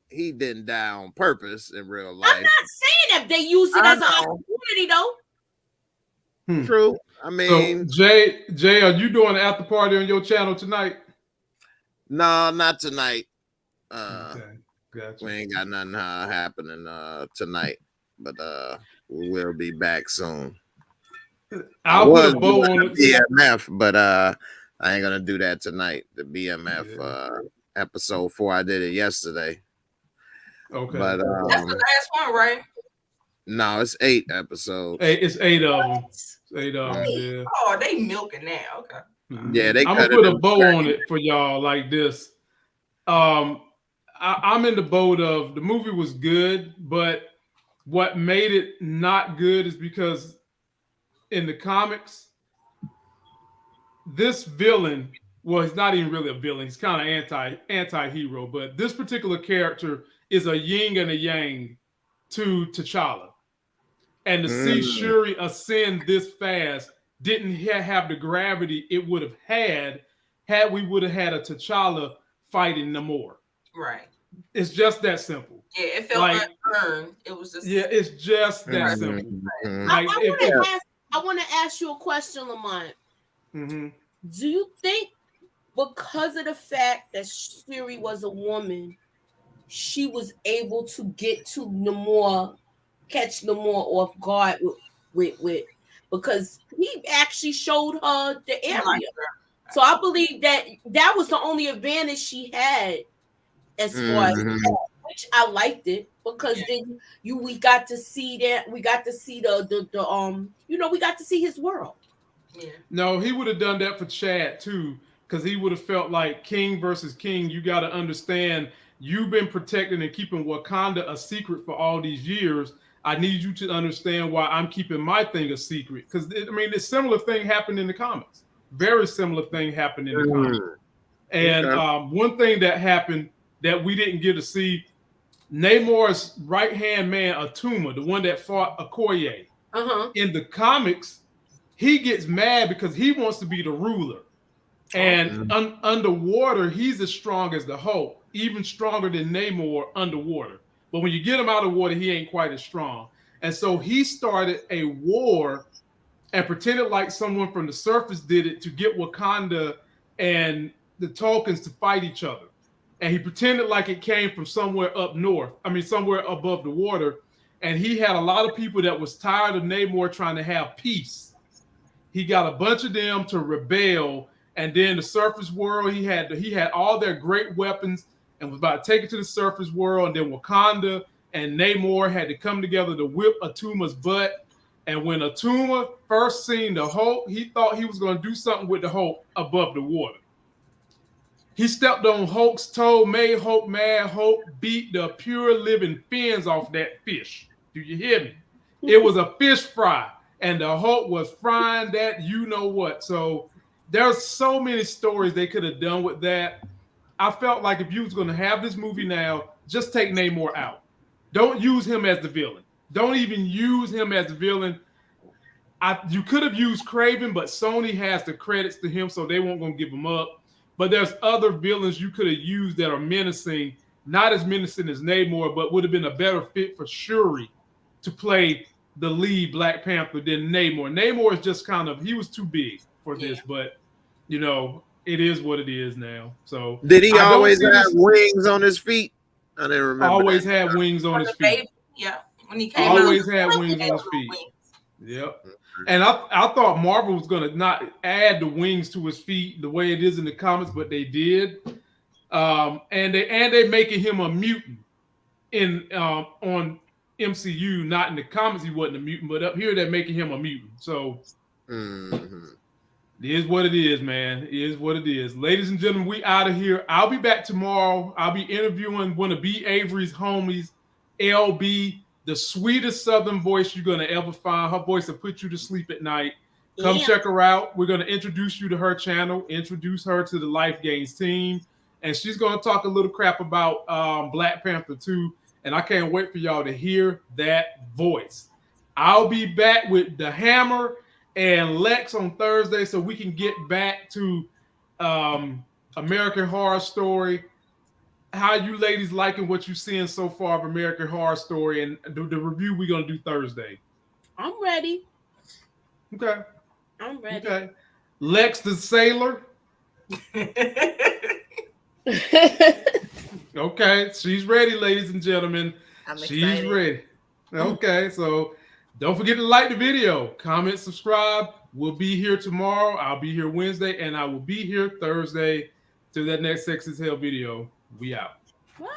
he didn't die on purpose in real life. I'm not saying that they use it as an opportunity, though. True. I mean, so, Jay, are you doing an after party on your channel tonight? No, not tonight. Okay, gotcha. We ain't got nothing happening tonight, but we will be back soon. I'll put a bow on it. BMF, but I ain't gonna do that tonight. The BMF episode 4, I did it yesterday. Okay, but that's the last one, right? No, it's 8 episodes. It's 8 of them. 8 of them. Yeah. Oh, they milking now. Okay. Yeah, I'm gonna put a bow on it for y'all like this. I'm in the boat of the movie was good, but what made it not good is because in the comics, this villain, well, he's not even really a villain. He's kind of anti-hero, but this particular character is a yin and a yang to T'Challa. And to see Shuri ascend this fast didn't have the gravity it would have had we would have had a T'Challa fighting Namor. Right. It's just that simple. Yeah, it felt like unearned. It was just it's just that simple. Like, I want to ask you a question, Lamont. Mm-hmm. Do you think because of the fact that Shuri was a woman, she was able to get to Namor, catch Namor off guard with because he actually showed her the area. So I believe that was the only advantage she had as far as that, which I liked it because then we got to see that, we got to see the we got to see his world. Yeah. No, he would have done that for Chad too, because he would have felt like king versus king. You got to understand, you've been protecting and keeping Wakanda a secret for all these years. I need you to understand why I'm keeping my thing a secret. Because a similar thing happened in the comics. Very similar thing happened in the comics. And one thing that happened that we didn't get to see, Namor's right-hand man, Atuma, the one that fought Okoye, in the comics, he gets mad because he wants to be the ruler. And underwater, he's as strong as the Hulk, even stronger than Namor underwater. But when you get him out of water, he ain't quite as strong. And so he started a war and pretended like someone from the surface did it to get Wakanda and the Tolkiens to fight each other. And he pretended like it came from somewhere up north. Somewhere above the water. And he had a lot of people that was tired of Namor trying to have peace. He got a bunch of them to rebel. And then the surface world, he had all their great weapons and was about to take it to the surface world. And then Wakanda and Namor had to come together to whip Atuma's butt. And when Atuma first seen the Hulk, he thought he was going to do something with the Hulk above the water. He stepped on Hulk's toe, made Hulk mad. Hulk beat the pure living fins off that fish. Do you hear me? It was a fish fry. And the Hulk was frying that you-know-what. So there's so many stories they could have done with that. I felt like if you was going to have this movie now, just take Namor out. Don't use him as the villain. Don't even use him as the villain. You could have used Kraven, but Sony has the credits to him, so they won't going to give him up. But there's other villains you could have used that are menacing, not as menacing as Namor, but would have been a better fit for Shuri to play the lead Black Panther than Namor. Namor is just he was too big for this, but it is what it is now. So did he always have wings on his feet? I didn't remember. Always had wings on his feet. Yeah, when he came always had wings on his feet. Yep. And I thought Marvel was gonna not add the wings to his feet the way it is in the comics, but they did. And they making him a mutant on MCU, not in the comics he wasn't a mutant, but up here they're making him a mutant. So it is what it is, man. It is what it is. Ladies and gentlemen, we out of here. I'll be back tomorrow. I'll be interviewing one of B. Avery's homies, LB, the sweetest Southern voice you're going to ever find. Her voice will put you to sleep at night. Come check her out. We're going to introduce you to her channel, introduce her to the Life Gains team, and she's going to talk a little crap about Black Panther 2, and I can't wait for y'all to hear that voice. I'll be back with the Hammer and Lex on Thursday so we can get back to American Horror Story. How you ladies liking what you're seeing so far of American Horror Story, and the review we're going to do Thursday? I'm ready. Okay. I'm ready. Okay. Lex the Sailor. Okay. She's ready, ladies and gentlemen. She's ready. Okay. So don't forget to like the video, comment, subscribe. We'll be here tomorrow. I'll be here Wednesday, and I will be here Thursday to that next Sex is Hell video. We out. What?